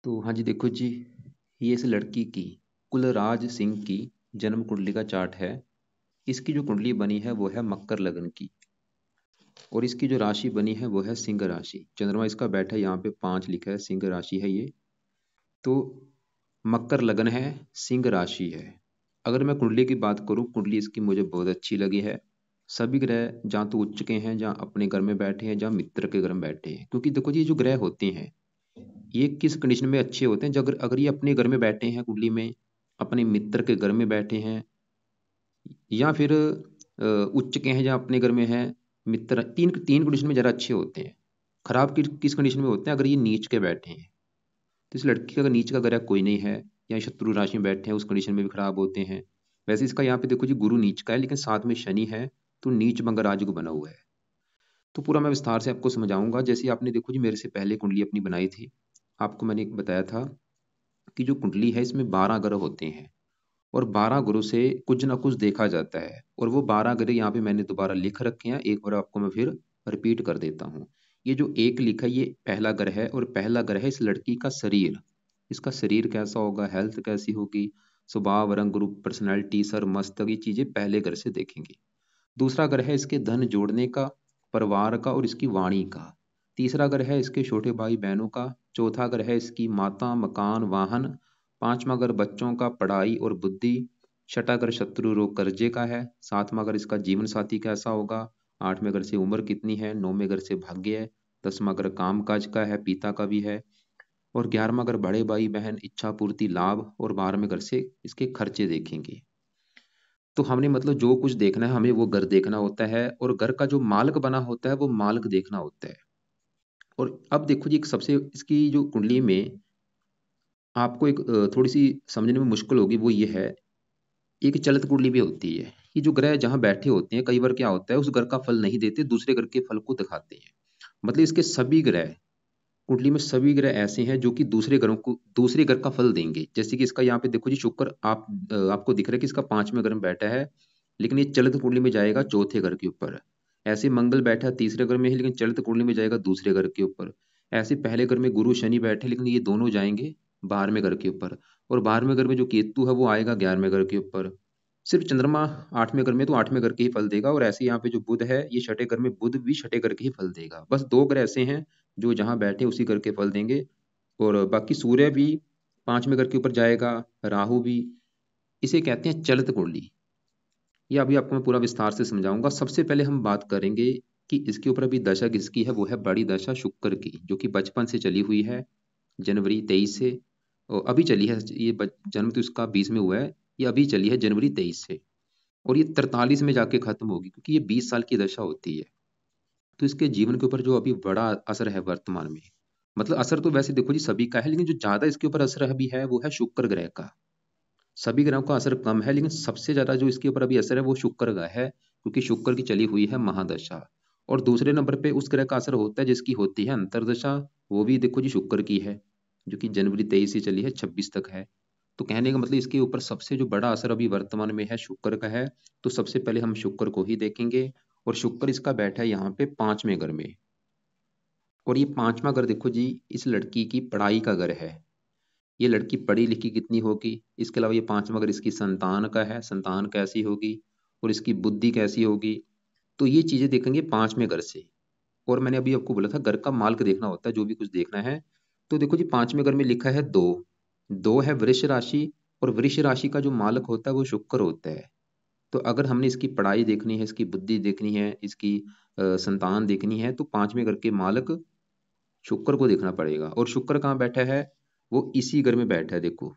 तो हाँ जी, देखो जी, ये इस लड़की की कुलराज सिंह की जन्म कुंडली का चार्ट है। इसकी जो कुंडली बनी है वो है मकर लगन की, और इसकी जो राशि बनी है वो है सिंह राशि। चंद्रमा इसका बैठा है यहाँ पे 5 लिखा है, सिंह राशि है ये। तो मकर लगन है, सिंह राशि है। अगर मैं कुंडली की बात करूँ, कुंडली इसकी मुझे बहुत अच्छी लगी है। सभी ग्रह जहाँ तो उच्च के हैं, जहाँ अपने घर में बैठे हैं, जहाँ मित्र के घर में बैठे हैं। क्योंकि देखो जी, ये जो ग्रह होते हैं ये किस कंडीशन में अच्छे होते हैं, जब अगर अगर ये अपने घर में बैठे हैं कुंडली में, अपने मित्र के घर में बैठे हैं, या फिर उच्च के हैं जहाँ अपने घर में है मित्र, तीन तीन कंडीशन में जरा अच्छे होते हैं। खराब किस कंडीशन में होते हैं, अगर ये नीच के बैठे हैं। तो इस लड़की का अगर नीच का ग्रह कोई नहीं है या शत्रु राशि में बैठे हैं, उस कंडीशन में भी खराब होते हैं। वैसे इसका यहाँ पे देखो जी, गुरु नीच का है लेकिन साथ में शनि है, तो नीच भंग राजु को बना हुआ है। तो पूरा मैं विस्तार से आपको समझाऊंगा। जैसे आपने देखो जी, मेरे से पहले कुंडली अपनी बनाई थी, आपको मैंने एक बताया था कि जो कुंडली है इसमें 12 ग्रह होते हैं, और 12 ग्रहों से कुछ ना कुछ देखा जाता है। और वो 12 ग्रह यहाँ पे मैंने दोबारा लिख रखे हैं, एक बार आपको मैं फिर रिपीट कर देता हूँ। ये जो एक लिखा है ये पहला ग्रह है, और पहला ग्रह है इस लड़की का शरीर। इसका शरीर कैसा होगा, हेल्थ कैसी होगी, स्वभाव, रंग रूप, पर्सनैलिटी, सर, मस्तक, ये चीजें पहले ग्रह से देखेंगे। दूसरा ग्रह है इसके धन जोड़ने का, परिवार का और इसकी वाणी का। तीसरा ग्रह है इसके छोटे भाई बहनों का। चौथा ग्रह है इसकी माता, मकान, वाहन। पांचवा ग्रह बच्चों का, पढ़ाई और बुद्धि। छठा ग्रह शत्रु रोग कर्जे का है। सातवां ग्रह इसका जीवन साथी कैसा होगा। आठवें ग्रह से उम्र कितनी है। नौवें ग्रह से भाग्य है। 10वां ग्रह काम काज का है, पिता का भी है। और 11वां ग्रह बड़े भाई बहन, इच्छा पूर्ति, लाभ। और 12वें ग्रह से इसके खर्चे देखेंगे। तो हमने मतलब जो कुछ देखना है हमें वो घर देखना होता है, और घर का जो मालिक बना होता है वो मालिक देखना होता है। और अब देखो जी, एक सबसे इसकी जो कुंडली में आपको एक थोड़ी सी समझने में मुश्किल होगी, वो ये है, एक चलित कुंडली भी होती है। ये जो ग्रह जहाँ बैठे होते हैं, कई बार क्या होता है, उस घर का फल नहीं देते, दूसरे घर के फल को दिखाते हैं। मतलब इसके सभी ग्रह, कुंडली में सभी ग्रह ऐसे हैं जो कि दूसरे ग्रहों को, दूसरे ग्रह का फल देंगे। जैसे कि इसका यहाँ पे देखो जी, शुक्र आपको दिख रहा है कि इसका 5वें घर में बैठा है, लेकिन ये चलित कुंडली में जाएगा चौथे घर के ऊपर। ऐसे मंगल बैठा तीसरे घर में है, लेकिन चलित कुंडली में जाएगा दूसरे घर के ऊपर। ऐसे पहले घर में गुरु शनि बैठे, लेकिन ये दोनों जाएंगे 12वें घर के ऊपर। और 12वें घर में जो केतु है वो आएगा 11वें घर के ऊपर। सिर्फ चंद्रमा 8वें घर में, तो 8वें घर के ही फल देगा। और ऐसे यहाँ पे जो बुध है, ये छठे घर में, बुध भी छठे घर के ही फल देगा। बस 2 ग्रह ऐसे हैं जो जहां बैठे उसी घर के फल देंगे। और बाकी सूर्य भी 5वें घर के ऊपर जाएगा, राहु भी। इसे कहते हैं चलित कुंडली। ये अभी आपको मैं पूरा विस्तार से समझाऊंगा। सबसे पहले हम बात करेंगे कि इसके ऊपर अभी दशा किसकी है, वो है बड़ी दशा शुक्र की, जो कि बचपन से चली हुई है, जनवरी 23 से। और अभी चली है ये, जन्म तो इसका 20 में हुआ है, ये अभी चली है जनवरी 23 से। और ये 43 में जाके खत्म होगी, क्योंकि ये 20 साल की दशा होती है। तो इसके जीवन के ऊपर जो अभी बड़ा असर है वर्तमान में, मतलब असर तो वैसे देखो जी सभी का है, लेकिन जो ज्यादा इसके ऊपर असर अभी है वो है शुक्र ग्रह का। सभी ग्रहों का असर कम है, लेकिन सबसे ज्यादा जो इसके ऊपर अभी असर है वो शुक्र का है, क्योंकि शुक्र की चली हुई है महादशा। और दूसरे नंबर पे उस ग्रह का असर होता है जिसकी होती है अंतरदशा। वो भी देखो जी शुक्र की है, जो कि जनवरी 23 से चली है 26 तक है। तो कहने का मतलब इसके ऊपर सबसे जो बड़ा असर अभी वर्तमान में है शुक्र का है। तो सबसे पहले हम शुक्र को ही देखेंगे। और शुक्र इसका बैठा है यहाँ पे 5वें घर में। और ये 5वां घर देखो जी, इस लड़की की पढ़ाई का घर है। ये लड़की पढ़ी लिखी कितनी होगी। इसके अलावा ये 5वां घर इसकी संतान का है, संतान कैसी होगी, और इसकी बुद्धि कैसी होगी। तो ये चीजें देखेंगे 5वें घर से। और मैंने अभी आपको बोला था घर का मार्ग देखना होता है, जो भी कुछ देखना है। तो देखो जी, 5वें घर में लिखा है 2। 2 है वृष राशि, और वृष राशि का जो मालक होता है वो शुक्र होता है। तो अगर हमने इसकी पढ़ाई देखनी है, इसकी बुद्धि देखनी है, इसकी संतान देखनी है, तो 5वें घर के मालक शुक्र को देखना पड़ेगा। और शुक्र कहाँ बैठा है, वो इसी घर में बैठा है। देखो,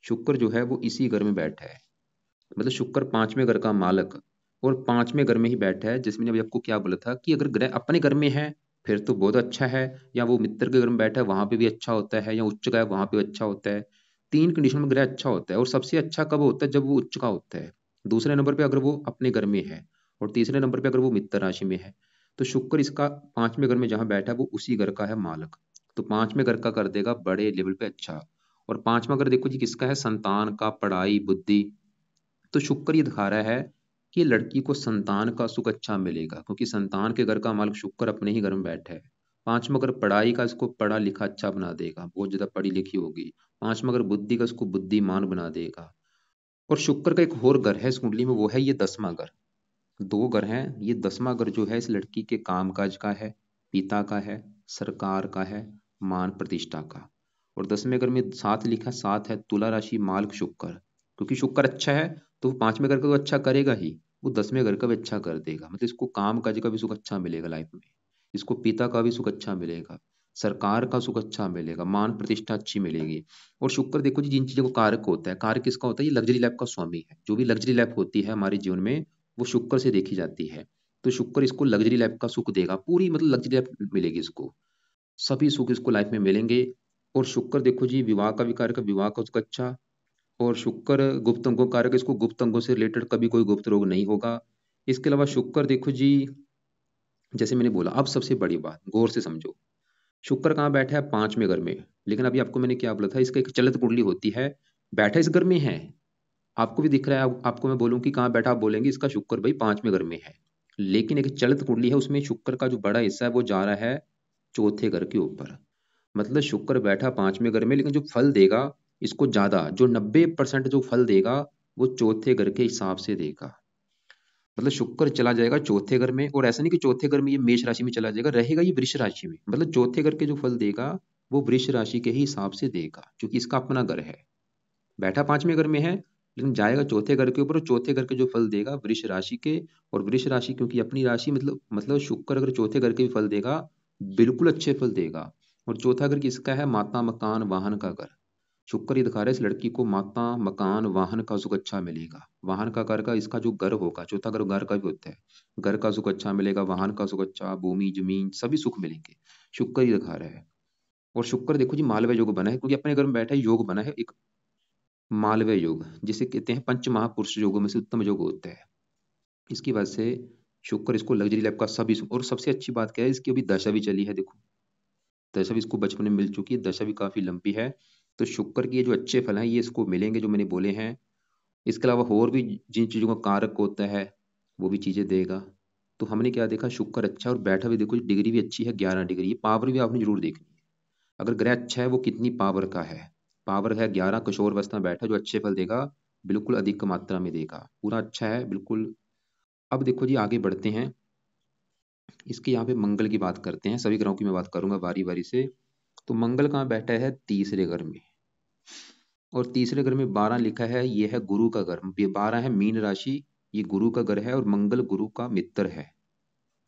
शुक्र जो है वो इसी घर में बैठा है। मतलब शुक्र 5वें घर का मालक, और 5वें घर में ही बैठा है। जिसमें अभी आपको क्या बोला था कि अगर ग्रह अपने घर में है फिर तो बहुत अच्छा है, या वो मित्र के घर में बैठा है वहां पे भी अच्छा होता है, या उच्च का है वहां पे अच्छा होता है। 3 कंडीशन में ग्रह अच्छा होता है। और सबसे अच्छा कब होता है, जब वो उच्च का होता है। दूसरे नंबर पे अगर वो अपने घर में है, और तीसरे नंबर पे अगर वो मित्र राशि में है। तो शुक्र इसका 5वें घर में जहां बैठा है वो उसी घर का है मालक। तो 5वें घर का कर देगा बड़े लेवल पे अच्छा। और 5वां घर देखो जी किसका है, संतान का, पढ़ाई, बुद्धि। तो शुक्र ये दिखा रहा है कि ये लड़की को संतान का सुख अच्छा मिलेगा, क्योंकि संतान के घर का मालिक शुक्र अपने ही घर में बैठा है। पांचवा घर पढ़ाई का, इसको पढ़ा लिखा अच्छा बना देगा, बहुत ज्यादा पढ़ी लिखी होगी। पांचवा घर बुद्धि का, इसको बुद्धिमान बना देगा। और शुक्र का एक और घर है इस कुंडली में, वो है ये 10वां घर। दो घर हैं, ये 10वां घर जो है इस लड़की के कामकाज का है, पिता का है, सरकार का है, मान प्रतिष्ठा का। और 10वें घर में साथ लिखा, साथ है तुला राशि मालक शुक्र, क्योंकि शुक्र अच्छा है तो वो 5वें घर का तो अच्छा करेगा ही, वो 10वें घर का भी अच्छा कर देगा। मतलब इसको काम काज का भी सुख अच्छा मिलेगा लाइफ में, इसको पिता का भी सुख अच्छा मिलेगा, सरकार का सुख अच्छा मिलेगा, मान प्रतिष्ठा अच्छी मिलेगी। और शुक्र देखो जी, जिन चीजों को कारक होता है, कारक किसका होता है, ये लग्जरी लाइफ का स्वामी है। जो भी लग्जरी लाइफ होती है हमारे जीवन में, वो शुक्र से देखी जाती है। तो शुक्र इसको लग्जरी लाइफ का सुख देगा, पूरी मतलब लग्जरी लाइफ मिलेगी इसको, सभी सुख इसको लाइफ में मिलेंगे। और शुक्र देखो जी विवाह का भी कारक है, विवाह का उसका अच्छा। और शुक्र गुप्त अंगों का कारक है, इसको गुप्त अंगों से रिलेटेड कभी कोई गुप्त रोग नहीं होगा। इसके अलावा शुक्र देखो जी, जैसे मैंने बोला, अब सबसे बड़ी बात गौर से समझो, शुक्र कहाँ बैठा है, 5वें घर में। लेकिन अभी आपको मैंने क्या बोला था, इसका एक चलित कुंडली होती है, बैठा इस घर में है, आपको भी दिख रहा है। आपको मैं बोलूं कि कहाँ बैठा, आप बोलेंगे इसका शुक्र भाई 5वें घर में है। लेकिन एक चलित कुंडली है, उसमें शुक्र का जो बड़ा हिस्सा है वो जा रहा है चौथे घर के ऊपर। मतलब शुक्र बैठा 5वें घर में, लेकिन जो फल देगा इसको ज्यादा, जो 90% जो फल देगा वो चौथे घर के हिसाब से देगा। मतलब शुक्र चला जाएगा चौथे घर में, और ऐसा नहीं कि चौथे घर में ये मेष राशि में चला जाएगा, रहेगा ये वृष राशि में। मतलब चौथे घर के जो फल देगा वो वृष राशि के ही हिसाब से देगा, क्योंकि इसका अपना घर है। बैठा 5वें घर में है, लेकिन जाएगा चौथे घर के ऊपर, और चौथे घर के जो फल देगा वृष राशि के। और वृष राशि क्योंकि अपनी राशि, मतलब शुक्र अगर चौथे घर के भी फल देगा, बिल्कुल अच्छे फल देगा। और चौथा घर किसका है, माता मकान वाहन का घर। शुक्र ये दिखा रहा है इस लड़की को माता मकान वाहन का सुख अच्छा मिलेगा। वाहन का घर का इसका जो घर होगा, चौथा घर घर का भी होता है, घर का सुख अच्छा मिलेगा, वाहन का सुख अच्छा, भूमि जमीन सभी सुख मिलेंगे, शुक्र ही दिखा रहा है। और शुक्र देखो जी मालव्य योग बना है, क्योंकि अपने घर में बैठा है, योग बना है एक मालव्य योग, जिसे कहते हैं पंच महापुरुष योगों में से उत्तम योग होता है। इसकी वजह से शुक्र इसको लग्जरी लाइफ का सभी सुख। और सबसे अच्छी बात क्या है, इसकी अभी दशा भी चली है, देखो दशा भी इसको बचपन में मिल चुकी है, दशा भी काफी लंबी है। तो शुक्र के ये जो अच्छे फल हैं ये इसको मिलेंगे जो मैंने बोले हैं। इसके अलावा और भी जिन चीजों का कारक होता है वो भी चीजें देगा। तो हमने क्या देखा, शुक्र अच्छा है, और बैठा भी देखो डिग्री भी अच्छी है, 11 डिग्री। ये पावर भी आपने जरूर देखनी है, अगर ग्रह अच्छा है वो कितनी पावर का है। पावर है 11, किशोर अवस्था में बैठा, जो अच्छे फल देगा, बिल्कुल अधिक मात्रा में देगा, पूरा अच्छा है बिल्कुल। अब देखो जी आगे बढ़ते हैं, इसके यहाँ पे मंगल की बात करते हैं, सभी ग्रहों की मैं बात करूंगा बारी बारी से। तो मंगल कहाँ बैठा है, तीसरे घर में। और तीसरे घर में 12 लिखा है, ये है गुरु का घर, 12 है मीन राशि, ये गुरु का घर है, और मंगल गुरु का मित्र है।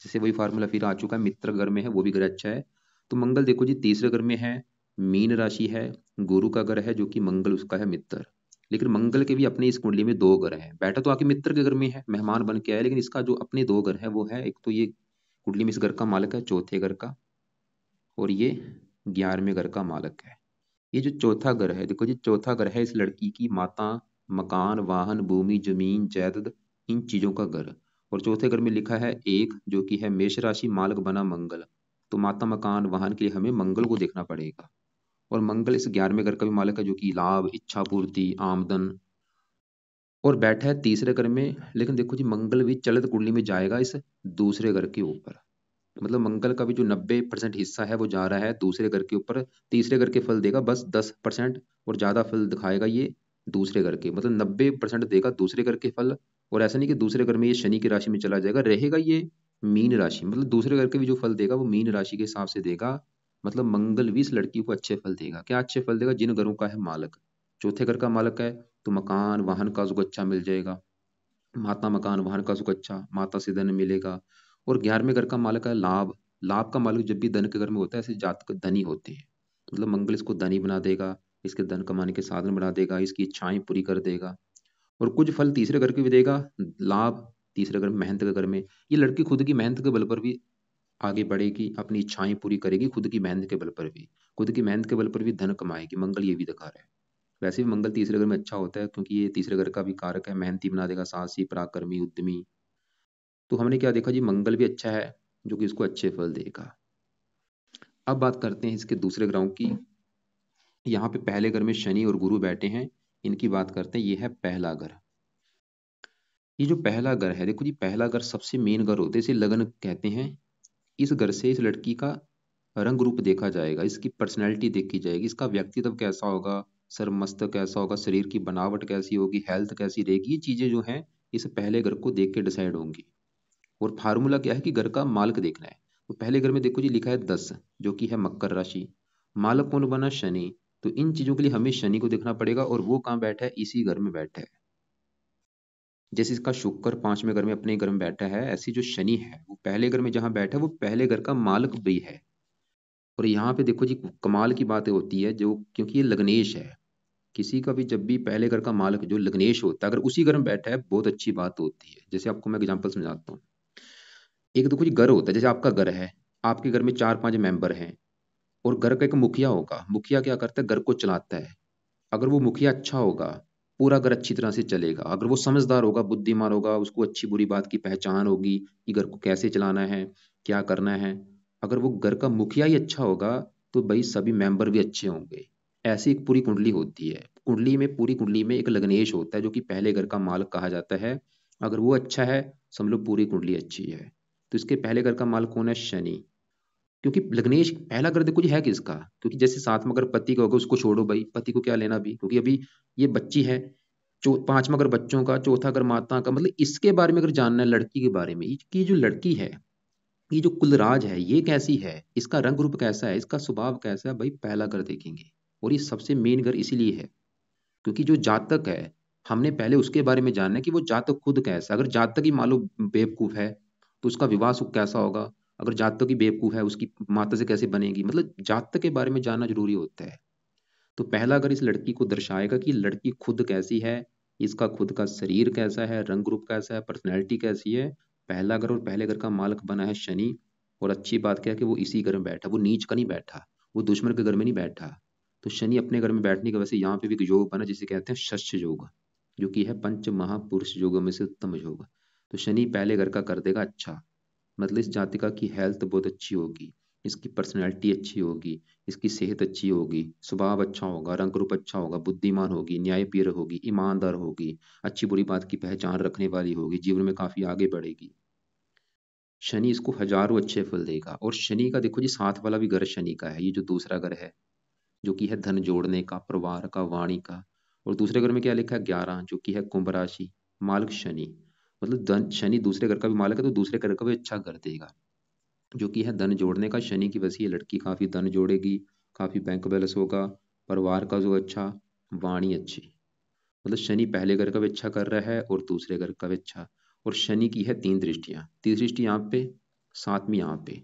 जैसे वही फार्मूला फिर आ चुका है, मित्र घर में है वो भी घर अच्छा है। तो मंगल देखो जी तीसरे घर में है, मीन राशि है, गुरु का घर है, जो कि मंगल उसका है मित्र। लेकिन मंगल के भी अपने इस कुंडली में दो घर हैं, बैठा तो आके मित्र के घर में है, मेहमान बन के आया, लेकिन इसका जो अपने दो घर है वो है, एक तो ये कुंडली में इस घर का मालिक है चौथे घर का, और ये 11वें घर का मालिक है। ये जो चौथा घर है, देखो जी चौथा घर है इस लड़की की माता मकान वाहन भूमि जमीन जायदाद, इन चीजों का घर। और चौथे घर में लिखा है एक, जो कि है मेष राशि, मालक बना मंगल। तो माता मकान वाहन के लिए हमें मंगल को देखना पड़ेगा। और मंगल इस 11वें घर का भी मालिक है, जो कि लाभ इच्छा पूर्ति आमदन। और बैठा है तीसरे घर में, लेकिन देखो जी मंगल भी चलित कुंडली में जाएगा इस दूसरे घर के ऊपर। मतलब मंगल का भी जो 90% हिस्सा है वो जा रहा है दूसरे घर के ऊपर। तीसरे घर के फल देगा बस 10%, और ज्यादा फल दिखाएगा ये दूसरे घर के, मतलब 90% देगा दूसरे घर के फल। और ऐसा नहीं कि दूसरे घर में ये शनि की राशि में चला जाएगा, रहेगा ये मीन राशि, मतलब दूसरे घर के भी जो फल देगा वो मीन राशि के हिसाब से देगा। मतलब मंगल भी इस लड़की को अच्छे फल देगा। क्या अच्छे फल देगा, जिन घरों का है मालक, चौथे घर का मालक है, तो मकान वाहन का सुख अच्छा मिल जाएगा, माता मकान वाहन का सुख अच्छा, माता से धन मिलेगा। और 11वें घर का मालिक है लाभ, लाभ का मालिक जब भी धन के घर में होता है ऐसे जातक धनी होते हैं। मतलब मंगल इसको धनी बना देगा, इसके धन कमाने के साधन बना देगा, इसकी इच्छाएं पूरी कर देगा। और कुछ फल तीसरे घर के भी देगा, लाभ तीसरे घर में, मेहनत के घर में। ये लड़की खुद की मेहनत के बल पर भी आगे बढ़ेगी, अपनी इच्छाएं पूरी करेगी खुद की मेहनत के बल पर भी, खुद की मेहनत के बल पर भी धन कमाएगी, मंगल ये भी दिखा रहा है। वैसे भी मंगल तीसरे घर में अच्छा होता है, क्योंकि ये तीसरे घर का भी कारक है, मेहनती बना देगा, साहसी पराक्रमी उद्यमी। तो हमने क्या देखा जी, मंगल भी अच्छा है, जो कि इसको अच्छे फल देगा। अब बात करते हैं इसके दूसरे ग्रहों की। यहाँ पे पहले घर में शनि और गुरु बैठे हैं, इनकी बात करते हैं। ये है पहला घर। ये जो पहला घर है, देखो जी पहला घर सबसे मेन घर होते हैं, इसे लगन कहते हैं। इस घर से इस लड़की का रंग रूप देखा जाएगा, इसकी पर्सनैलिटी देखी जाएगी, इसका व्यक्तित्व कैसा होगा, सर मस्तक कैसा होगा, शरीर की बनावट कैसी होगी, हेल्थ कैसी रहेगी, ये चीज़ें जो हैं इस पहले घर को देख के डिसाइड होंगी। और फार्मूला क्या है कि घर का मालिक देखना है। तो पहले घर में देखो जी लिखा है 10, जो कि है मकर राशि। मालक कौन बना? शनि। तो इन चीजों के लिए हमें शनि को देखना पड़ेगा, और वो कहाँ बैठा है? इसी घर में बैठा है। जैसे इसका शुक्र 5वें घर में अपने घर में बैठा है, ऐसी जो शनि है वो पहले घर में जहां बैठा है वो पहले घर का मालिक भी है। और यहाँ पे देखो जी कमाल की बातें होती है, जो क्योंकि ये लग्नेश है, किसी का भी जब भी पहले घर का मालिक जो लग्नेश होता है अगर उसी घर में बैठा है, बहुत अच्छी बात होती है। जैसे आपको मैं एग्जांपल समझाता हूँ। एक देखो जी घर होता है, जैसे आपका घर है, आपके घर में 4-5 मेंबर हैं, और घर का एक मुखिया होगा। मुखिया क्या करता है? घर को चलाता है। अगर वो मुखिया अच्छा होगा, पूरा घर अच्छी तरह से चलेगा। अगर वो समझदार होगा, बुद्धिमान होगा, उसको अच्छी बुरी बात की पहचान होगी कि घर को कैसे चलाना है, क्या करना है। अगर वो घर का मुखिया ही अच्छा होगा, तो भाई सभी मेंबर भी अच्छे होंगे। ऐसी एक पूरी कुंडली होती है। कुंडली में, पूरी कुंडली में एक लग्नेश होता है जो कि पहले घर का मालिक कहा जाता है। अगर वो अच्छा है, समझ लो पूरी कुंडली अच्छी है। तो इसके पहले घर का मालिक कौन है? शनि। क्योंकि लग्नेश पहला घर देखो जी है किसका? क्योंकि जैसे सातवां अगर पति का होगा, उसको छोड़ो भाई, पति को क्या लेना भी, क्योंकि अभी ये बच्ची है। पांचवा अगर बच्चों का, चौथा अगर माता का, मतलब इसके बारे में अगर जानना है लड़की के बारे में, कि जो लड़की है, ये जो कुलराज है, ये कैसी है, इसका रंग रूप कैसा है, इसका स्वभाव कैसा है, भाई पहला घर देखेंगे। और ये सबसे मेन घर इसीलिए है क्योंकि जो जातक है, हमने पहले उसके बारे में जानना है कि वो जातक खुद कैसा है। अगर जातक ही मान लो बेवकूफ है, तो उसका विवाह सुख कैसा होगा। अगर जातक ही बेवकूफ है, उसकी माता से कैसे बनेगी। मतलब जातक के बारे में जानना जरूरी होता है। तो पहला अगर इस लड़की को दर्शाएगा कि लड़की खुद कैसी है, इसका खुद का शरीर कैसा है, रंग रूप कैसा है, पर्सनैलिटी कैसी है। पहला घर और पहले घर का मालिक बना है शनि। और अच्छी बात क्या है कि वो इसी घर में बैठा, वो नीच का नहीं बैठा, वो दुश्मन के घर में नहीं बैठा। तो शनि अपने घर में बैठने की वजह से यहाँ पे भी एक योग बना जिसे कहते हैं शस्य योग, जो कि है पंच महापुरुष योगों में से उत्तम योग। तो शनि पहले घर का कर देगा अच्छा। मतलब इस जातिका की हेल्थ बहुत अच्छी होगी, इसकी पर्सनैलिटी अच्छी होगी, इसकी सेहत अच्छी होगी, स्वभाव अच्छा होगा, रंग रूप अच्छा होगा, बुद्धिमान होगी, न्यायप्रिय होगी, ईमानदार होगी, अच्छी बुरी बात की पहचान रखने वाली होगी, जीवन में काफी आगे बढ़ेगी। शनि इसको हजारों अच्छे फल देगा। और शनि का देखो जी साथ वाला भी घर शनि का है, ये जो दूसरा घर है, जो कि है धन जोड़ने का, परिवार का, वाणी का। और दूसरे घर में क्या लिखा है? 11, जो कि है कुंभ राशि। मालिक शनि, मतलब धन, शनि दूसरे घर का भी मालिक है, तो दूसरे घर का भी अच्छा कर देगा, जो कि है धन जोड़ने का। शनि की वजह से ये लड़की काफी धन जोड़ेगी, काफी बैंक बैलेंस होगा, परिवार का जो अच्छा, वाणी अच्छी। मतलब शनि पहले घर का भी अच्छा कर रहा है और दूसरे घर का भी अच्छा। और शनि की है 3 दृष्टियां, तीसरी दृष्टि यहाँ पे, सातवीं यहाँ पे।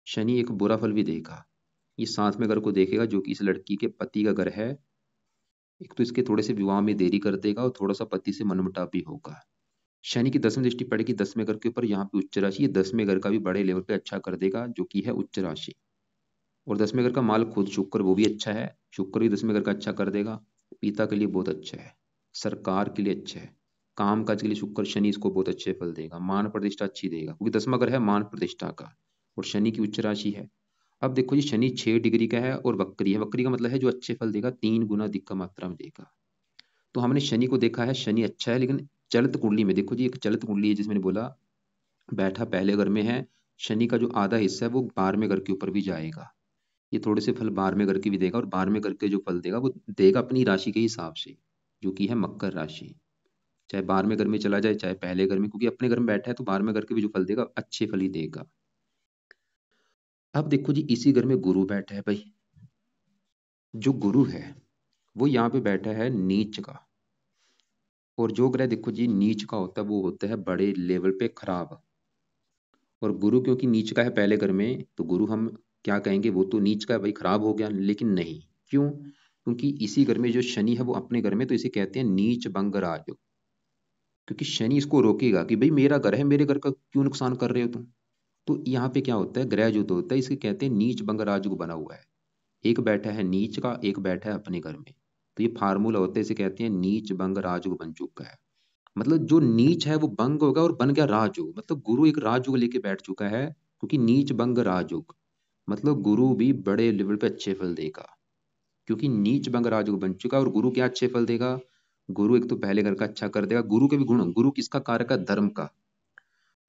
शनि एक बुरा फल भी देगा, ये 7वें घर को देखेगा, जो कि इस लड़की के पति का घर है। एक तो इसके थोड़े से विवाह में देरी कर देगा, और थोड़ा सा पति से मनमुटाव भी होगा। शनि की 10वीं दृष्टि पड़ेगी 10वें घर के ऊपर, यहाँ पे उच्च राशि, ये 10वें घर का भी बड़े लेवल पे अच्छा कर देगा, जो कि है उच्च राशि। और 10वें घर का माल खुद शुक्र, वो भी अच्छा है, शुक्र भी 10वें घर का अच्छा कर देगा। पिता के लिए बहुत अच्छा है, सरकार के लिए अच्छा है, काम काज के लिए शुक्र शनि इसको बहुत अच्छे फल देगा, मान प्रतिष्ठा अच्छी देगा, क्योंकि 10वां घर है मान प्रतिष्ठा का, और शनि की उच्च राशि है। अब देखो जी शनि 6 डिग्री का है और वक्री है। वक्री का मतलब है जो अच्छे फल देगा 3 गुना अधिक का मात्रा में देगा। तो हमने शनि को देखा है, शनि अच्छा है, लेकिन चलित कुंडली में देखो जी, एक चलित कुंडली है जिसमें मैंने बोला बैठा पहले घर में है। शनि का जो आधा हिस्सा है वो 12वें घर के ऊपर भी जाएगा। ये थोड़े से फल 12वें घर के भी देगा, और 12वें घर के जो फल देगा वो देगा अपनी राशि के हिसाब से, जो कि है मकर राशि। चाहे 12वें घर में चला जाए, चाहे पहले घर में, क्योंकि अपने घर में बैठा है तो 12वें घर के भी जो फल देगा अच्छे फल ही देगा। अब देखो जी इसी घर में गुरु बैठा है भाई। जो गुरु है वो यहाँ पे बैठा है नीच का। और जो ग्रह देखो जी नीच का होता है वो होता है बड़े लेवल पे खराब। और गुरु क्योंकि नीच का है पहले घर में, तो गुरु हम क्या कहेंगे, वो तो नीच का है भाई, खराब हो गया। लेकिन नहीं, क्यों? क्योंकि इसी घर में जो शनि है वो अपने घर में, तो इसे कहते हैं नीच भंग राज। क्योंकि शनि इसको रोकेगा कि भाई मेरा घर है, मेरे घर का क्यों नुकसान कर रहे हो तुम। तो यहाँ पे क्या होता है, ग्रह युद्ध होता है, इसे कहते हैं नीच भंग राज को बना हुआ है। एक बैठा है नीच का, एक बैठा है अपने घर में। तो ये फार्मूला होता है, इसे कहते हैं नीच भंग राजयोग बन चुका है। मतलब जो नीच है वो भंग होगा और बन गया राजयोग, मतलब गुरु एक राजयोग लेके बैठ चुका है। क्योंकि नीच भंग राजयोग मतलब गुरु भी बड़े लेवल पे अच्छे फल देगा, क्योंकि नीच भंग राजयोग बन चुका है। और गुरु क्या अच्छे फल देगा? गुरु एक तो पहले घर का अच्छा कर देगा। गुरु के भी गुण, गुरु किसका कारक है? धर्म का।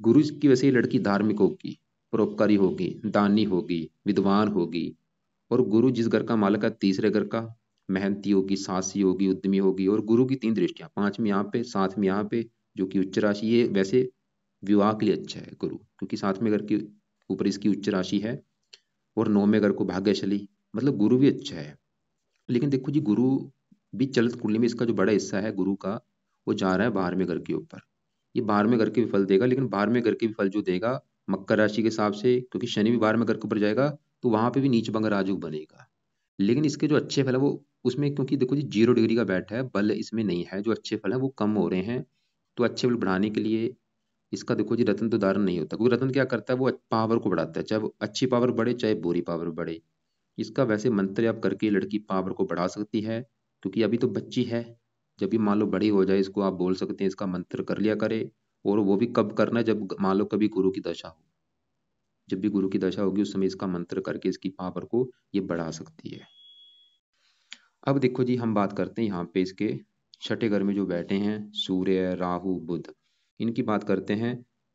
गुरु की वजह से ये लड़की धार्मिक होगी। परोपकारी होगी, दानी होगी, विद्वान होगी। और गुरु जिस घर का मालक है, तीसरे घर का मेहनती होगी, साहसी होगी, उद्यमी होगी। और गुरु की तीन दृष्टियां, पांचवी यहाँ पे, सातवीं यहाँ पे, जो कि उच्च राशि। ये वैसे विवाह के लिए अच्छा है गुरु, क्योंकि सातवें घर के ऊपर इसकी उच्च राशि है। और नौवें घर को भाग्यशाली, मतलब गुरु भी अच्छा है। लेकिन देखो जी, गुरु भी चलित कुंडली में इसका जो बड़ा हिस्सा है गुरु का, वो जा रहा है 12वें घर के ऊपर। ये 12वें घर के भी फल देगा, लेकिन 12वें घर के भी फल जो देगा मकर राशि के हिसाब से, क्योंकि शनि भी 12वें घर के ऊपर जाएगा, तो वहां पे भी नीच भंग राजयोग बनेगा। लेकिन इसके जो अच्छे फल है वो उसमें, क्योंकि देखो जी 0 डिग्री का बैठ है, बल इसमें नहीं है, जो अच्छे फल है वो कम हो रहे हैं। तो अच्छे फल बढ़ाने के लिए इसका देखो जी रत्न तो धारण नहीं होता, क्योंकि रत्न क्या करता है, वो पावर को बढ़ाता है, चाहे वो अच्छी पावर बढ़े चाहे बुरी पावर बढ़े। इसका वैसे मंत्र आप करके लड़की पावर को बढ़ा सकती है, क्योंकि अभी तो बच्ची है। जब भी मान लो बड़ी हो जाए, इसको आप बोल सकते हैं, इसका मंत्र कर लिया करे। और वो भी कब करना है, जब मान लो कभी गुरु की दशा हो, जब भी गुरु की दशा होगी उस समय इसका मंत्र करके इसकी पावर को ये बढ़ा सकती है। अब देखो जी, हम बात करते हैं यहाँ पे इसके छठे घर में जो बैठे हैं सूर्य, राहु, बुध, इनकी बात करते हैं।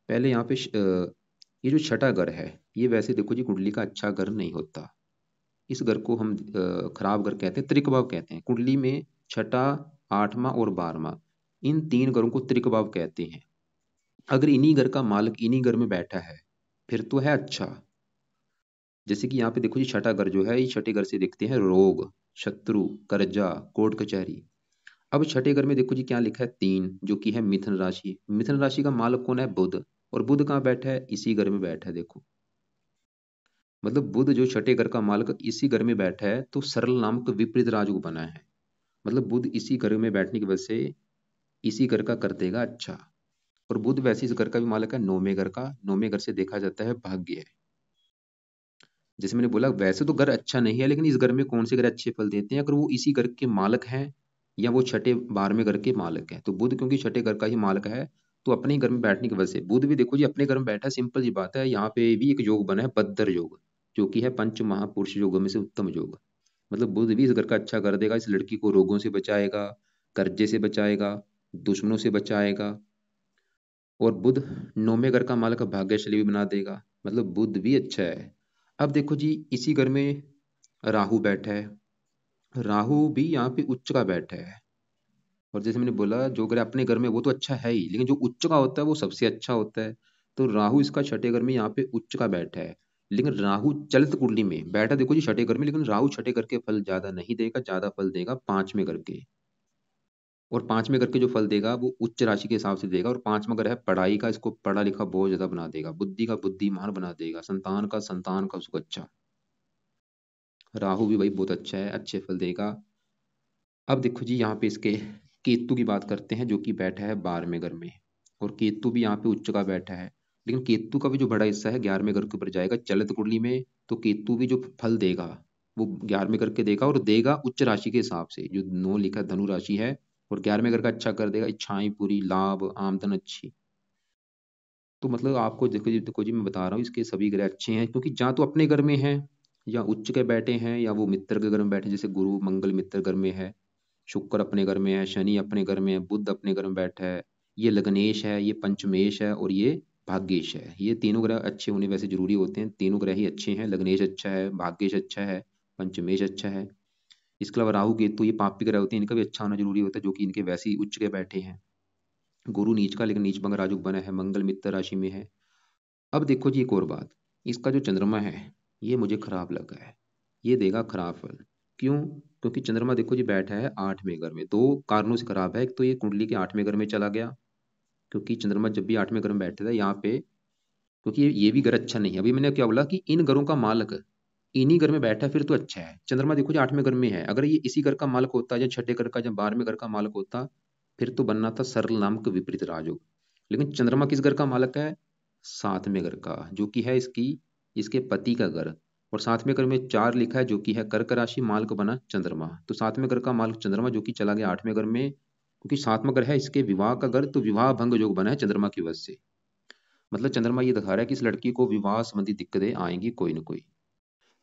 पहले यहाँ पे ये जो छठा घर है, ये वैसे देखो जी कुंडली का अच्छा घर नहीं होता। इस घर को हम खराब घर कहते हैं, त्रिक भाव कहते हैं। कुंडली में छठा, आठवां और 12वां, इन तीन घरों को त्रिक भाव कहते हैं। अगर इन्हीं घर का मालिक इन्हीं घर में बैठा है, फिर तो है अच्छा। जैसे कि यहाँ पे देखो जी, छठा घर जो है, ये छठे घर से देखते हैं रोग, शत्रु, कर्जा, कोर्ट कचहरी। अब छठे घर में देखो जी क्या लिखा है, 3, जो कि है मिथुन राशि। मिथुन राशि का मालिक कौन है, बुध। और बुध कहाँ बैठा है, इसी घर में बैठा है। देखो, मतलब बुध जो छठे घर का मालिक इसी घर में बैठा है, तो सरल नामक विपरीत राजयोग बना है। मतलब बुध इसी घर में बैठने की वजह से इसी घर का कर देगा अच्छा। और बुध वैसे इस घर का भी मालिक है, 9वें घर का। 9वें घर से देखा जाता है भाग्य। जैसे मैंने बोला, वैसे तो घर अच्छा नहीं है, लेकिन इस घर में कौन से घर अच्छे फल देते हैं, अगर वो इसी घर के मालिक हैं या वो छठे 12वें घर के मालिक हैं। तो बुध क्योंकि छठे घर का ही मालिक है, तो अपने ही घर में बैठने की वजह से बुध भी देखो जी अपने घर में बैठा है। सिंपल जी बात है, यहाँ पे भी एक योग बना है बद्दर योग, जो कि है पंच महापुरुष योगों में से उत्तम योग। मतलब बुध भी इस घर का अच्छा कर देगा, इस लड़की को रोगों से बचाएगा, कर्जे से बचाएगा, दुश्मनों से बचाएगा। और बुध 9वें घर का मालिक भाग्यशाली भी बना देगा। मतलब बुध भी अच्छा है। अब देखो जी, इसी घर में राहु बैठा है। राहु भी यहाँ पे उच्च का बैठा है। और जैसे मैंने बोला, जो ग्रह अपने घर में वो तो अच्छा है ही, लेकिन जो उच्च का होता है वो सबसे अच्छा होता है। तो राहु इसका छठे घर में यहाँ पे उच्च का बैठा है। लेकिन राहु चलित कुंडली में बैठा देखो जी छठे घर में, लेकिन राहु छठे घर के फल ज्यादा नहीं देगा, ज्यादा फल देगा 5वें घर के। और 5वें घर के जो फल देगा वो उच्च राशि के हिसाब से देगा। और 5वां घर है पढ़ाई का, इसको पढ़ा लिखा बहुत ज्यादा बना देगा, बुद्धि का बुद्धिमान बना देगा, संतान का उसको अच्छा। राहु भी भाई बहुत अच्छा है, अच्छे फल देगा। अब देखो जी, यहाँ पे इसके केतु की बात करते हैं, जो कि बैठा है 12वें घर में। और केतु भी यहाँ पे उच्च का बैठा है। लेकिन केतु का भी जो बड़ा हिस्सा है 11वें घर के ऊपर जाएगा चलित कुंडली में। तो केतु भी जो फल देगा वो 11वें घर के देगा, और देगा उच्च राशि के हिसाब से। जो 9 लिखा है धनु राशि है, और 11वें घर का अच्छा कर देगा, इच्छाएं पूरी, लाभ, आमदन अच्छी। तो मतलब आपको देखो जी मैं बता रहा हूँ, इसके सभी ग्रह अच्छे हैं, क्योंकि जहाँ तो अपने घर में है, या उच्च के बैठे हैं, या वो मित्र के घर में बैठे हैं, जैसे गुरु मंगल मित्र घर में है, शुक्र अपने घर में है, शनि अपने घर में है, बुध अपने घर में बैठा है, ये लग्नेश है, ये पंचमेश है, और ये भाग्येश है। ये तीनों ग्रह अच्छे होने वैसे जरूरी होते हैं, तीनों ग्रह ही अच्छे हैं। लग्नेश अच्छा है, भाग्येश अच्छा है, पंचमेश अच्छा है। इसके अलावा राहु केतु ये पापी ग्रह होते हैं, इनका भी अच्छा होना जरूरी होता है, जो कि इनके वैसे ही उच्च के बैठे हैं। गुरु नीच का, लेकिन नीच भंग राजयोग बना है, मंगल मित्र राशि में है। अब देखो जी एक और बात, इसका जो चंद्रमा है ये मुझे खराब लगा है। ये देगा खराब फल। क्यों? क्योंकि चंद्रमा देखो जी बैठा है 8वें घर में। 2 कारणों से खराब है। एक तो ये कुंडली के 8वें घर में चला गया, क्योंकि चंद्रमा जब भी 8वें घर में बैठता है यहाँ पे, क्योंकि ये भी घर अच्छा नहीं है। अभी मैंने क्या बोला कि इन घरों का मालिक इन्हीं घर में बैठा है, फिर तो अच्छा है। चंद्रमा देखो जी 8वें घर में है, अगर ये इसी घर का मालिक होता या छठे घर का या 12वें घर का मालिक होता, फिर तो बनना था सरल नाम का विपरीत राजयोग। लेकिन चंद्रमा किस घर का मालिक है? 7वें घर का, जो कि है इसके पति का घर। और 7वें घर में 4 लिखा है, जो कि है कर्क राशि, मालिक बना चंद्रमा। तो 7वें घर का मालिक चंद्रमा, जो कि चला गया 8वें घर में, क्योंकि 7वां घर है इसके विवाह का घर, तो विवाह भंग योग बना है चंद्रमा की वजह से। मतलब चंद्रमा ये दिखा रहा है कि इस लड़की को विवाह संबंधी दिक्कतें आएंगी कोई ना कोई।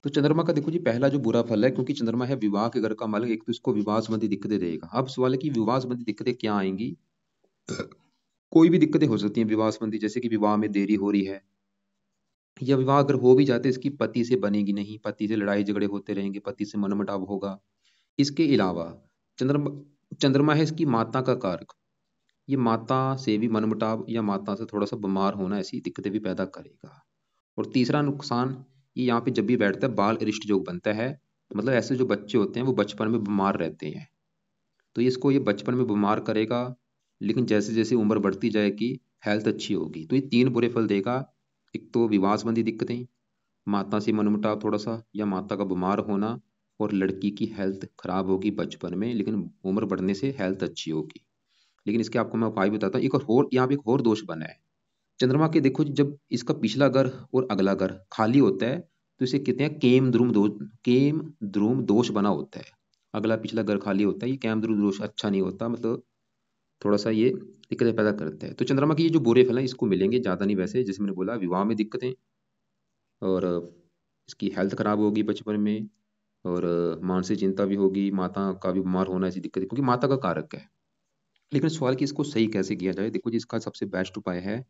तो चंद्रमा का देखो जी पहला जो बुरा फल है, क्योंकि चंद्रमा है विवाह के घर का मालिक, एक तो इसको विवाह संबंधी दिक्कतें देगा। अब सवाल है कि विवाह संबंधी दिक्कतें क्या आएंगी? कोई भी दिक्कतें हो सकती हैं विवाह संबंधी, जैसे कि विवाह में देरी हो रही है, या विवाह अगर हो भी जाते इसकी पति से बनेगी नहीं, पति से लड़ाई झगड़े होते रहेंगे, पति से मनमुटाव होगा। इसके अलावा चंद्रमा चंद्रमा है इसकी माता का कारक। ये माता से भी मनमुटाव या माता से थोड़ा सा बीमार होना, ऐसी दिक्कतें भी पैदा करेगा। और तीसरा नुकसान, ये यहाँ पे जब भी बैठता है बाल अरिष्ट योग बनता है। मतलब ऐसे जो बच्चे होते हैं वो बचपन में बीमार रहते हैं, तो इसको ये बचपन में बीमार करेगा, लेकिन जैसे जैसे उम्र बढ़ती जाएगी हेल्थ अच्छी होगी। तो ये तीन बुरे फल देगा। एक तो विवाह संबंधी दिक्कतें, माता से मनमुटाव थोड़ा सा या माता का बीमार होना, और लड़की की हेल्थ खराब होगी बचपन में, लेकिन उम्र बढ़ने से हेल्थ अच्छी होगी। लेकिन इसके आपको मैं उपाय बताता हूँ। एक और यहाँ पे एक और दोष बना है चंद्रमा के। देखो जब इसका पिछला घर और अगला घर खाली होता है तो इसे कहते हैं केम ध्रुम दोष बना होता है। अगला पिछला घर खाली होता है, ये केम ध्रुव दोष अच्छा नहीं होता, मतलब थोड़ा सा ये दिक्कतें पैदा करता है। तो चंद्रमा की ये जो बुरे फल हैं इसको मिलेंगे, ज्यादा नहीं वैसे, जैसे मैंने बोला विवाह में दिक्कतें, और इसकी हेल्थ खराब होगी बचपन में, और मानसिक चिंता भी होगी, माता का भी बीमार होना, ऐसी दिक्कत, क्योंकि माता का कारक है। लेकिन सवाल कि इसको सही कैसे किया जाए। देखो जी, इसका सबसे बेस्ट उपाय है,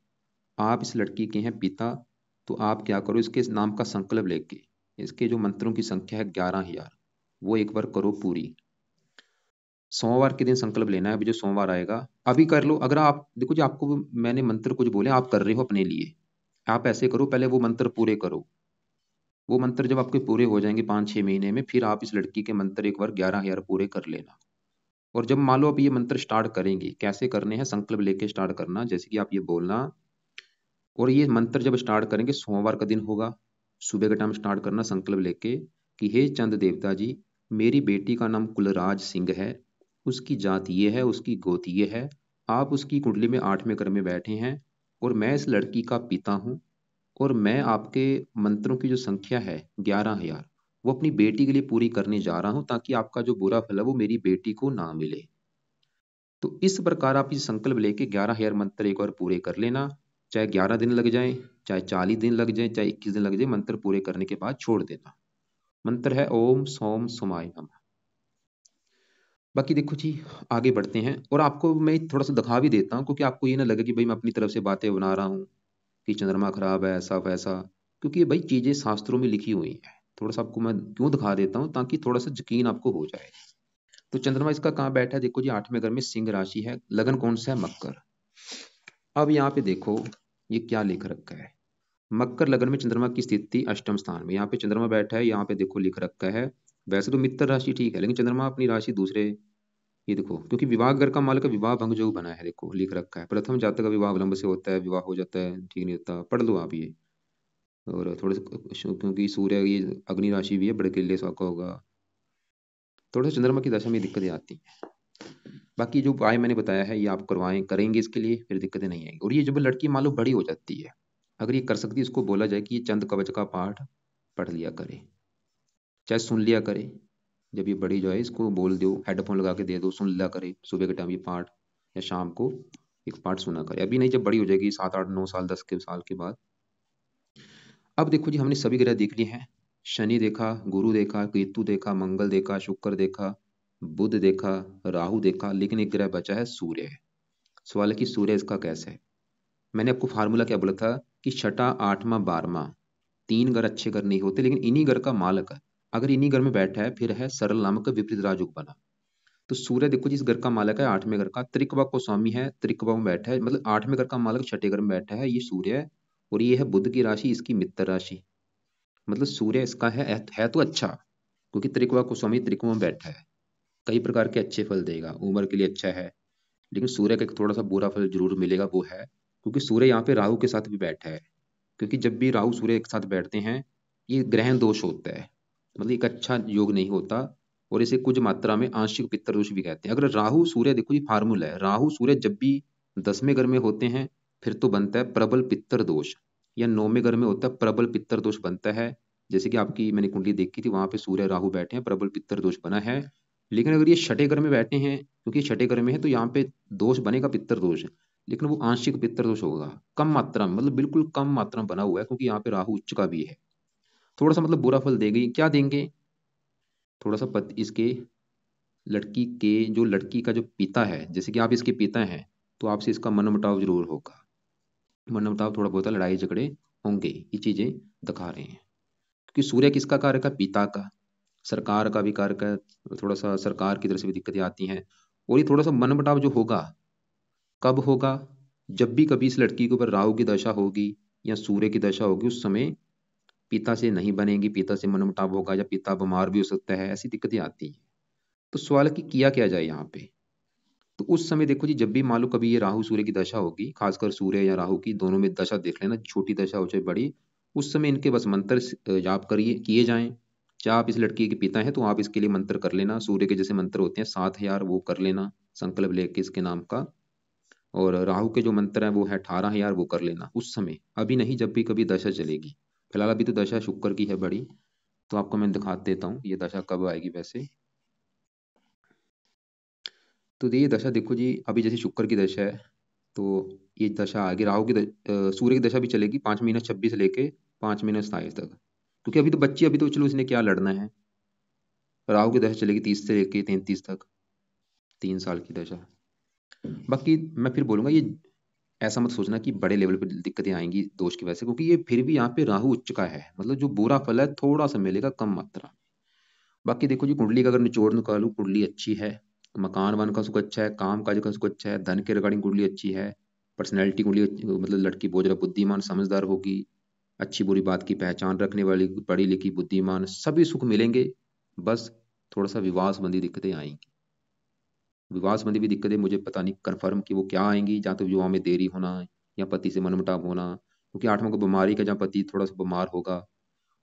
आप इस लड़की के हैं पिता, तो आप क्या करो, इसके नाम का संकल्प लेके, इसके जो मंत्रों की संख्या है 11,000, वो एक बार करो पूरी। सोमवार के दिन संकल्प लेना है, अभी जो सोमवार आएगा अभी कर लो। अगर आप देखो जी, आपको मैंने मंत्र कुछ बोले आप कर रहे हो अपने लिए, आप ऐसे करो, पहले वो मंत्र पूरे करो। वो मंत्र जब आपके पूरे हो जाएंगे 5-6 महीने में, फिर आप इस लड़की के मंत्र एक बार 11,000 पूरे कर लेना। और जब मान लो आप ये मंत्र स्टार्ट करेंगे, कैसे करने हैं, संकल्प लेके स्टार्ट करना, जैसे कि आप ये बोलना। और ये मंत्र जब स्टार्ट करेंगे, सोमवार का दिन होगा, सुबह के टाइम स्टार्ट करना संकल्प लेके कि हे चंद देवता जी, मेरी बेटी का नाम कुलराज सिंह है, उसकी जात ये है, उसकी गोत ये है, आप उसकी कुंडली में 8वें घर में बैठे हैं, और मैं इस लड़की का पिता हूँ, और मैं आपके मंत्रों की जो संख्या है 11,000, वो अपनी बेटी के लिए पूरी करने जा रहा हूँ, ताकि आपका जो बुरा फल है वो मेरी बेटी को ना मिले। तो इस प्रकार आप इस संकल्प लेके 11,000 मंत्र एक बार पूरे कर लेना। चाहे 11 दिन लग जाए, चाहे 40 दिन लग जाए, चाहे 21 दिन लग जाए, मंत्र पूरे करने के बाद छोड़ देना। मंत्र है ओम सोम सुमाय नमः। बाकी देखो जी, आगे बढ़ते हैं, और आपको मैं थोड़ा सा दिखा भी देता हूँ, क्योंकि आपको ये ना लगे कि भाई मैं अपनी तरफ से बातें बना रहा हूँ कि चंद्रमा खराब है ऐसा वैसा, क्योंकि ये भाई चीजें शास्त्रों में लिखी हुई हैं। थोड़ा सा आपको मैं क्यों दिखा देता हूँ, ताकि थोड़ा सा यकीन आपको हो जाए। तो चंद्रमा इसका कहाँ बैठा है, देखो जी 8वें घर में सिंह राशि है, लगन कौन सा है, मकर। अब यहाँ पे देखो ये क्या लिख रखा है, मकर लगन में चंद्रमा की स्थिति अष्टम स्थान में, यहाँ पे चंद्रमा बैठा है, यहाँ पे देखो लिख रखा है। वैसे तो मित्र राशि ठीक है, लेकिन चंद्रमा अपनी राशि दूसरे, ये देखो, क्योंकि विवाह घर का मालक विवाह भंग जो बना है, देखो लिख रखा है, प्रथम जातक का विवाह विलंब से होता है, विवाह हो जाता है, ठीक नहीं होता, पढ़ लो आप ये। और थोड़े से क्योंकि सूर्य ये अग्नि राशि भी है, बड़किल्ले सा का होगा, थोड़ा सा चंद्रमा की दशा में दिक्कतें आती हैं। बाकी जो उपाय मैंने बताया है ये आप करवाएं, करेंगे इसके लिए, फिर दिक्कतें नहीं आएंगी। और ये जब लड़की मान लो बड़ी हो जाती है, अगर ये कर सकती है, इसको बोला जाए कि ये चंद कवच का पाठ पढ़ लिया करे, चाहे सुन लिया करे। जब ये बड़ी जो है इसको बोल दो, हेडफोन लगा के दे दो, सुन लिया करे सुबह के टाइम ये पाठ, या शाम को एक पाठ सुना करे। अभी नहीं, जब बड़ी हो जाएगी 7-8-9 साल 10 के साल के बाद। अब देखो जी, हमने सभी ग्रह देख लिए हैं, शनि देखा, गुरु देखा, केतु देखा, मंगल देखा, शुक्र देखा, बुध देखा, राहु देखा, लेकिन एक ग्रह बचा है सूर्य। सवाल है कि सूर्य इसका कैसा है। मैंने आपको फार्मूला क्या बोला था कि छठा आठवां 12वां, तीन घर अच्छे घर नहीं होते, लेकिन इन्हीं घर का मालक है, अगर इन्हीं घर में बैठा है, फिर है सरल नामक विपरीत राजयोग बना। तो सूर्य देखो जिस घर का मालक है 8वें घर का, त्रिकवा को स्वामी है, त्रिकवा में बैठा है, मतलब 8वें घर का मालक 6ठे घर में बैठा है, ये सूर्य है। और ये है बुध की राशि, इसकी मित्र राशि, मतलब सूर्य इसका है तो अच्छा, क्योंकि त्रिकवा को स्वामी त्रिकवा में बैठा है, कई प्रकार के अच्छे फल देगा, उम्र के लिए अच्छा है। लेकिन सूर्य का एक थोड़ा सा बुरा फल जरूर मिलेगा, वो है क्योंकि सूर्य यहाँ पे राहु के साथ भी बैठा है। क्योंकि जब भी राहु सूर्य एक साथ बैठते हैं, ये ग्रहण दोष होता है, मतलब एक अच्छा योग नहीं होता। और इसे कुछ मात्रा में आंशिक पित्तर दोष भी कहते हैं। अगर राहु सूर्य, देखो ये फार्मूला है, राहु सूर्य जब भी 10वें घर में होते हैं, फिर तो बनता है प्रबल पित्तर दोष, या 9वें घर में होता है प्रबल पित्तर दोष बनता है। जैसे कि आपकी मैंने कुंडली देखी थी, वहां पे सूर्य राहु बैठे हैं, प्रबल पित्तर दोष बना है। लेकिन अगर ये 6ठे घर में बैठे हैं, क्योंकि 6ठे घर में है, तो यहाँ पे दोष बनेगा पित्तर दोष, लेकिन वो आंशिक पित्तर दोष होगा, कम मात्रा में, मतलब बिल्कुल कम मात्रा में बना हुआ है, क्योंकि यहाँ पे राहु उच्च का भी है। थोड़ा सा मतलब बुरा फल देगी, क्या देंगे, थोड़ा सा इसके लड़की के, जो लड़की का जो पिता है, जैसे कि आप इसके पिता हैं, तो आपसे इसका मनमुटाव जरूर होगा, मनमुटाव थोड़ा बहुत है, लड़ाई झगड़े होंगे, ये चीजें दिखा रहे हैं। क्योंकि सूर्य किसका कारक है? पिता का। सरकार का भी कारक है, थोड़ा सा सरकार की तरफ से भी दिक्कतें आती हैं। और ये थोड़ा सा मनमुटाव जो होगा, कब होगा? जब भी कभी इस लड़की के ऊपर राहु की दशा होगी या सूर्य की दशा होगी, उस समय पिता से नहीं बनेगी, पिता से मनमुटाव होगा, या पिता बीमार भी हो सकता है, ऐसी दिक्कतें आती हैं। तो सवाल है कि किया क्या जाए यहाँ पे। तो उस समय देखो जी, जब भी मान लो कभी ये राहु सूर्य की दशा होगी, खासकर सूर्य या राहु की, दोनों में दशा देख लेना, छोटी दशा हो चाहे बड़ी, उस समय इनके बस मंत्र जाप करिए, किए जाएं। चाहे आप इस लड़की के पिता हैं तो आप इसके लिए मंत्र कर लेना, सूर्य के जैसे मंत्र होते हैं 7,000, वो कर लेना संकल्प लेके इसके नाम का। और राहु के जो मंत्र है वो है 18,000, वो कर लेना उस समय, अभी नहीं, जब भी कभी दशा चलेगी। फिलहाल अभी तो दशा शुक्र की है बड़ी, तो आपको मैं दिखा देता हूँ ये दशा कब आएगी वैसे। तो ये दशा देखो जी, अभी जैसे शुक्र की दशा है, तो ये दशा आगे राहु की सूर्य की दशा भी चलेगी 5 महीना 26 से लेके 5 महीना 27 तक। क्योंकि अभी तो बच्ची, अभी तो चलो इसने क्या लड़ना है। राहु की दशा चलेगी 30 से लेके 33 तक, 3 साल की दशा। बाकी मैं फिर बोलूंगा, ये ऐसा मत सोचना कि बड़े लेवल पे दिक्कतें आएंगी दोष की वजह से, क्योंकि ये फिर भी यहाँ पे राहु उच्च का है, मतलब जो बुरा फल है थोड़ा सा मिलेगा, कम मात्रा। बाकी देखो जी, कुंडली का अगर निचोड़ निकालू, कुंडली अच्छी है, मकान वन का सुख अच्छा है, काम काज का सुख अच्छा है, धन के रिगार्डिंग कुंडली अच्छी है, पर्सनैलिटी कुंडली मतलब लड़की बहुत ज्यादा बुद्धिमान समझदार होगी, अच्छी बुरी बात की पहचान रखने वाली, पढ़ी लिखी बुद्धिमान, सभी सुख मिलेंगे। बस थोड़ा सा विवाह संबंधी दिक्कतें आएंगी। विवाह संबंधी भी दिक्कतें मुझे पता नहीं कन्फर्म कि वो क्या आएंगी, या तो विवाह में देरी होना, या पति से मनमुटाव होना, क्योंकि 8वां को बीमारी का, जहाँ पति थोड़ा सा बीमार होगा।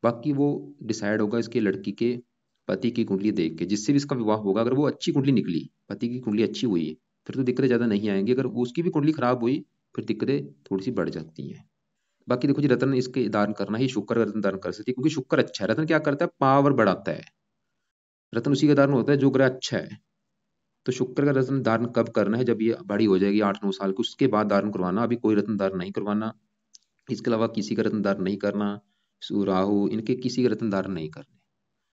बाकी वो डिसाइड होगा इसके लड़की के पति की कुंडली देख के, जिससे भी इसका विवाह होगा, अगर वो अच्छी कुंडली निकली, पति की कुंडली अच्छी हुई, फिर तो दिक्कतें ज्यादा नहीं आएंगी। अगर उसकी भी कुंडली खराब हुई, फिर दिक्कतें थोड़ी सी बढ़ जाती हैं। बाकी देखो जी, रत्न इसके धारण करना ही शुक्र का रत्न धारण कर सकती है, क्योंकि शुक्र अच्छा है। रत्न क्या करता है? पावर बढ़ाता है। रत्न उसी का धारण होता है जो ग्रह अच्छा है। तो शुक्र का रत्न धारण कब करना है? जब ये बड़ी हो जाएगी 8-9 साल की, उसके बाद धारण करवाना, अभी कोई रत्न धारण नहीं करवाना। इसके अलावा किसी का रत्न धारण नहीं करना। राहु इनके किसी का रत्न धारण नहीं करने।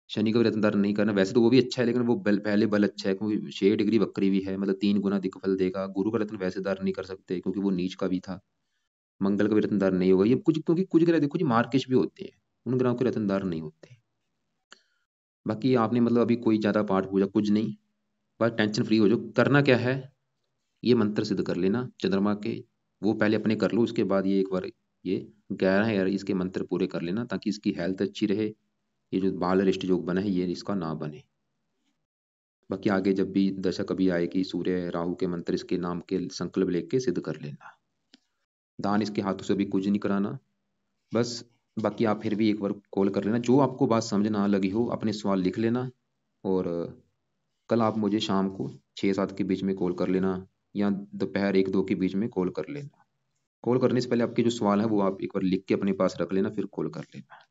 शनि का भी रत्न धारण नहीं करना। वैसे तो वो भी अच्छा है, लेकिन वो पहले बल अच्छा है, क्योंकि 6 डिग्री वक्री भी है, मतलब 3 गुना अधिक फल देगा। गुरु का रत्न वैसे धारण नहीं कर सकते, क्योंकि वो नीच का भी था। मंगल का भी रत्न धारण नहीं होगा। ये कुछ, क्योंकि कुछ ग्रह देखो जी मार्किश भी होते हैं, उन ग्रहों के रत्न धारण नहीं होते। बाकी आपने मतलब अभी कोई ज्यादा पाठ पूजा कुछ नहीं, बस टेंशन फ्री हो जाओ। करना क्या है, ये मंत्र सिद्ध कर लेना चंद्रमा के, वो पहले अपने कर लो, उसके बाद ये एक बार ये 11 इसके मंत्र पूरे कर लेना, ताकि इसकी हेल्थ अच्छी रहे। ये जो बाल अरिष्ट योग बना है, ये इसका ना बने। बाकी आगे जब भी दशा कभी आएगी, सूर्य राहु के मंत्र इसके नाम के संकल्प लेके सिद्ध कर लेना। दान इसके हाथों से भी कुछ नहीं कराना। बस बाकी आप फिर भी एक बार कॉल कर लेना, जो आपको बात समझ ना लगी हो अपने सवाल लिख लेना। और कल आप मुझे शाम को 6-7 के बीच में कॉल कर लेना, या दोपहर 1-2 के बीच में कॉल कर लेना। कॉल करने से पहले आपके जो सवाल है वो आप एक बार लिख के अपने पास रख लेना, फिर कॉल कर लेना।